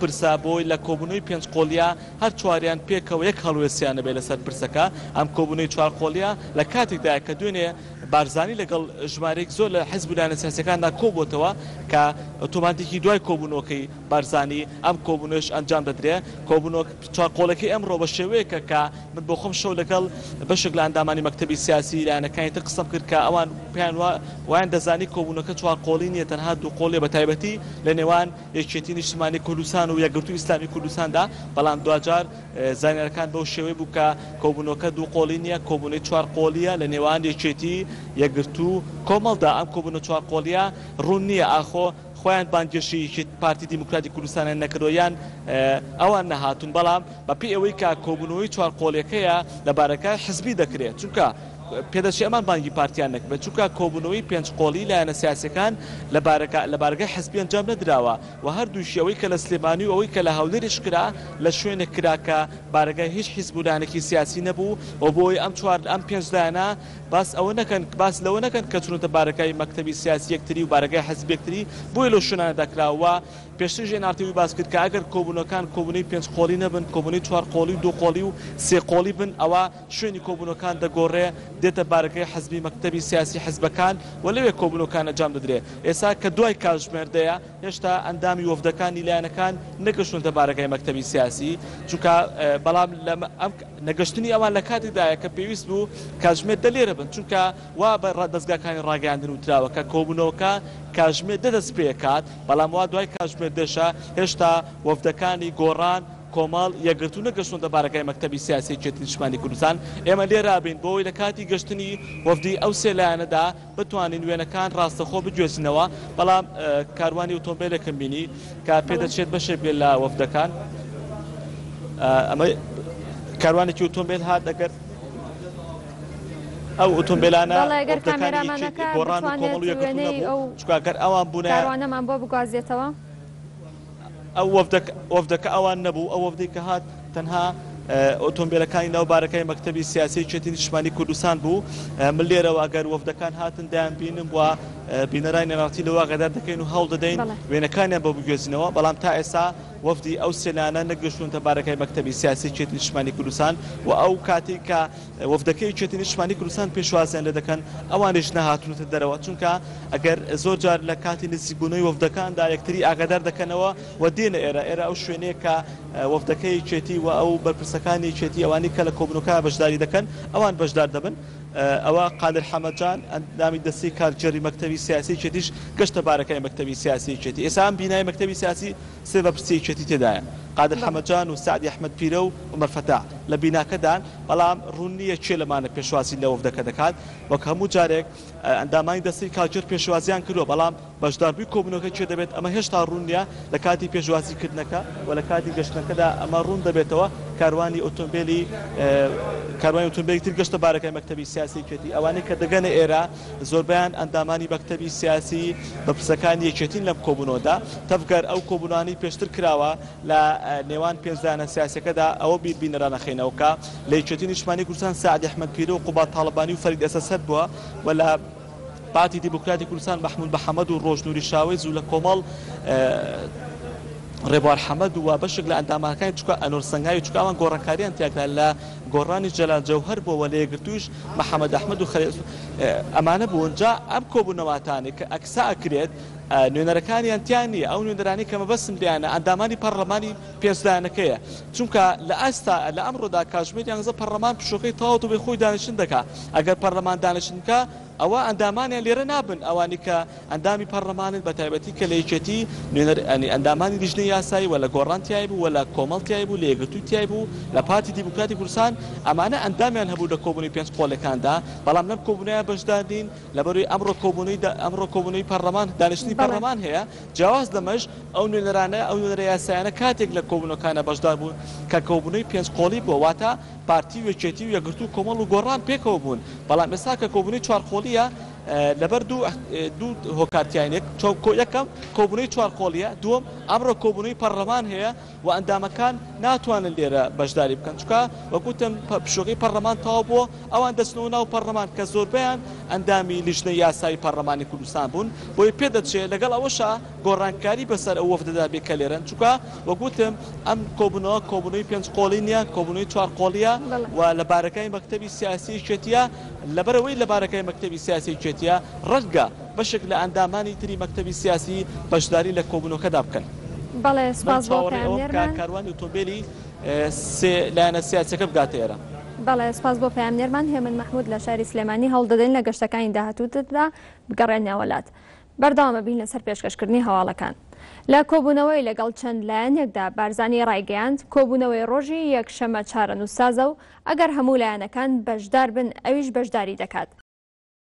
پرسا بۆی لە کۆبوونەوەی پێنج قۆڵیا هەر چواریان پێکەوە یەک هەڵوێستیانە بێ لەسەر پرسەکە ئەم کۆبوونەوەی چوار قۆڵیا لە کاتێکدایە کە دوێنێ بارزانی لەگەڵ ژمارەیەک زۆر لە حیزب و لایەنە سیاسیەکاندا کۆبووتەوە کە ئۆتۆماتیکی دوای کۆبوونەوەکەی بارزانی ئەم کۆبوونەوەش ئەنجام دەدرێ کۆبوونەوە چوارقۆڵەکەی ئەمڕۆ بە شێوەیەکە کە من بۆ خۆم شەو لەگەڵ بەشێک لە ئەندامانی مەکتەبی سیاسی لایەنەکانی تر قسەم کرد کە ئەوان پێیان وایان دەزانی کۆبوونەکە چوارقۆڵی نییە تەنها دوو قۆڵێ بە تایبەتی لە نێوان یەکێتی نیشتیمانی کوردستان و یەکگرتووی ئیسلامی کوردستاندا بەڵام دوجار زانیاریەکان بەو شێوەی بوو کە کۆبوونەوەکە دوو قۆڵی نییە کۆبوونەی چوار قۆڵیە لە نێوان یەکێتی یەکگرتوو کۆمەڵدا ئەم کۆبوونە چوار قۆڵیە ڕوون نییە ئاخۆ خۆیان بانگێشی پارتی دیموکراتی کوردستانیان نەکردۆیان ئەوان نەهاتون بەڵام بەپێی ئەوەی کە کۆبوونەوەی چوار قۆڵیەکەیە لەبارەکە حزبی دەکرێت چونکە پێدەچێت ئەمان بانگی پارتیان نەکرێت چونکە کۆبوونەوەی پێنج قۆڵی لایەنە سیاسیەکان لە بارگای حزبی ئەنجام نەدراوە و هەردووشی ئەوەی کە لە سلێمانی و ئەوەی کە لە هەولێریش کرا لە شوێنێک کرا کە بارگای هیچ حیزب و لایەنێکی سیاسی نەبوو و بۆی ئەم پێنج لایەنە باس لەوە نەکەن کە چونەتە بارگای مەکتەبی سیاسی یەکتری و بارگای حزب یەکتری بۆی لەو شوێنانەدا کراوە پێشتر ژێنارتەوەی باس کرد کە ئەگەر کۆبوونەکان کۆبوونەی پێنج قۆڵی نەبن کۆبوونەی چوار قۆڵی و دوو قۆڵی و سێ قۆڵی بن ئەوە شوێنی کۆبوونەکان دەگۆڕێ دێتە بارگای حزبی مەکتەبی سیاسی حزبەکان و لەوێ کۆبوونەکان ئەنجام دەدرێ ئێستا کە دوای کاتژمێردەیە هێشتا ئەندامی وەفدەکانی لایەنەکان نەگەشتونتە بارگای مەکتەبی سیاسی چونکە بەڵام نەگەشتنی ئەوان لە کاتێکدایە کە پێویست بوو کاتژمێر دەلێرە بن چونکە وا بە دەستگاکانی ڕاگەاندن وتراوە کە کۆبوونەوەکە کاتژمێر دەدەست پێکات بەڵام وا دوای کاتژمێر دێشە هێشتا وەفدەکانی گۆڕان کۆمەڵ یەکگرتوو نەگەشتونتە بارگای مەکتەبی سیاسی یەکێتی نیشتیمانی کوردستان ئێمە لێرا بین بۆی لە کاتی گەشتنی وەفدی ئەو سێ لایەنەدا بتوانین وێنەکان ڕاستەخۆ بگوێزینەوە بەڵام کاروانی ئۆتۆمبیلێکم بینی کە پێدەچێت بەشێک بێت لە وەفدەکان ئەمە کاروانێکی ئۆتۆمبیل هات دەگەر ئەو ئۆتۆمبیلانە گۆڕان و کۆمەڵ و یەکگرتوو نەبوو چونکە ئەگەر ئەوان بوونە کاروانەمان بۆ بگوازێتەوە ئەو وەفدەکە ئەوان نەبوو ئەو وەفدەی کە هات تەنها ئۆتۆمبیلەکانی ناوبارەکەی مەکتەبی سیاسی یەکێتی نیشتیمانی کوردستان بوو من لێرەوە ئەگەر وەفدەکان هاتن دایان بینم وە بینەرای نێراتی لەوە غەدار دەکەین و هەوڵ دەدەین وێنەکانیان بە بگوێزینەوە بەڵام تا ئێستا وەفدی ئەو سێلانە نەگەشتونتە بارەکەی مەکتەبی سیاسی یەکێتی نیشتیمانی کوردستان و ئەو کاتی کە وەفدەکەی یەکێتی نیشتیمانی کوردستان پێشوازیان لێ دەکەن ئەوانش نەهاتونەتە دەرەوە چونکە ئەگەر زۆر جار لە کاتی نزیکبوونەوەی وەفدەکاندا یەکتری ئاگادار دەکەنەوە و دێنە ئێرە ئەو شوێنەیە کە وەفدەکەی یەکێتی و ئەو بەرپرسەکانی یەکێتی ئەوانی کە لە کۆبوونەوەکە بەشداری دەکەن ئەوان بەشدار دەبن ئەوە قادر حەمەدجان ئەندامی دەستی کارگەری مەکتەبی سیاسی یەکێتیش گەشتە بارەکەی مەکتەبی سیاسی یەکێتی ئێستا ئەم بینای مەکتەبی سیاسی سێ بەرپرسی یەکێتی تێدایە قادر حەمەدجان و سعدی ئەحمەد پیرە و عومەر فەتاح لە بیناکەدان بەڵام ڕوون نییە کێ لەمانە پێشوازی لە وەفدەکە دەکات وەک هەموو جارێک ئەندامانی دەستی کارگەر پێشوازیان کردووە بەڵام بەشداربووی کۆبوونەوەکە چێ دەبێت ئەمە هێشتا ڕوون نییە لە کاتی پێشوازیکردنەکە و لە کاتی گەشتنەکەدا ئەمە ڕوون دەبێتەوە کاروانی ئۆتۆمبیلی تر گەشتە بارەکەی مەکتەبی سیاسی یەکێتی ئەوانەی کە دەگەنە ئێرە زۆربیان ئەندامانی مەکتەبی سیاسی بەرپرسەکانی یەکێتین لەم کۆبوونەوەدا تەفگەر ئەو کۆبوونانی پێشتر کراوە لە نێوان پێنجدانە سیاسەکەدا ئەوە بیربینەرە نەخێنەوەکە لە یەکێتی نیشتیمانی کوردستان سعدی ئەحمەد پیرە و قوبات تاڵبانی و فەرید ئەسەسەد بووە و لە پارتی دیموکراتی کوردستان محمود بەحەمەد و ڕۆژنووری شاوێز و لە کۆمەڵ ڕێبوار حەمەد و بەشێک لە ئەندامەکانی چکە ئەنوەر سەنگاوی چکاوان گۆڕانکاریان تیاکرا لە گۆڕانی جەلال جەوهەر بۆەوە لە یەکگرتوویش محەممەد ئەحمەد و ئەمانە بوون جا ئەم کۆبوونەواتانی کە ئەکسا ئەکرێت نوێنەرەکانیان تیان نیە ئەو نوێنەرانی کەمە بەسم دیانە ئەندامانی پەرلەمانی پێنجدانەکەیە چونکە لە ئاستا لە ئەمڕۆدا کاتژمێر یانزە پەرلەمان پشۆکەی تەواو بێ خۆی دانیشتن دەکات ئەگەر پەرلەمان دانیشتنکە ئەوە ئەندامانیان لێرە نابن ئەوانی کە ئەندامی پەرلەمانن بە تایبەتی کە لە یەکێتی ئەندامانی لیژنەی یاسایی و لە گۆڕان تیای بوو و لە کۆمەڵ تیای بوو لە یەکگرتووی تیای بوو لە پارتی دیموکراتی کوردستان ئەمانە ئەندامیان هەبوو لە کۆبوونەوەی پێنج قۆڵەکاندا بەڵام لەم کۆبوونەیە بەشدارین لەبەروی ئەمڕۆ کۆبوونەوەی پەرلەمان دانیشتنی پەرلەمان هەیە جیاواز لەمەش ئەو نوێنەرە یاسایانە کاتێک لە کۆبوونەکانە بەشدار بوون کە کۆبوونەوەی پێنج قۆڵی بووە واتە پارتی و یەکێتی و یەکگرتوو کۆمەڵ و گۆڕان پێکەوە بوون بەڵام ئێستا کە کۆبوونەی چوار قۆڵیە لەبەر دوو هۆکارتیانێک یەکەم کۆبوونەوەی چوارقۆڵیە، دووەم ئەمڕۆ کۆبوونەوەی پەرلەمان هەیە و ئەندامەکان ناتوانن لێرە بەشداری بکەن چونکە وەکوتم پشوەکەی پەرلەمان تەواو بووە، ئەوان دەستنەوە ناو پەرلەمان کە زۆربیان ئەندامی لیژنەی یاسایی پەرلەمانی کوردستان بوون، بۆی پێدەچێت لەگەڵ ئەوەشە گۆڕانکاری بەسەر ئەو وەفدەدا بێ کە لێرەن چونکە وەکوتم ئەم کۆبوونەوەی پێنج قۆڵی نییە، کۆبوونەوەی چوار قۆڵیە و لە بارەکەی مەکتەبی سیاسی کوێتیە، لەبەرەوەی لە بارەکەی مەکتەبی سیاسی کوێتیە ڕەنگە بەشێک لە ئەندامانی تری مەکتەبی سیاسی بەشداری لە کۆبوونەوەکەدا بکەن. بەڵێ سپاس بۆ پەیامنێرمان، کاروانی ئۆتۆمبیلی لایەنە سیاسیەکە بگاتە ئێرە. بەڵێ سپاس بۆ پەیامنێرمان هێمن مەحموود لە شاری سلێمانی هەوڵ دەدەین لە گەشتەکانی داهاتوودا بگەڕێنە وڵات. بەردەوامە بین لەسەر پێشکەشکردنی هەواڵەکان. لە کۆبوونەوەی لەگەڵ چەند لایەنێکدا بارزانی ڕایگەیاند کۆبوونەوەی ڕۆژی یەکشەمە چارەنووسسازە و ئەگەر هەموو لایەنەکان بەشدار بن ئەویش بەشداری دەکات.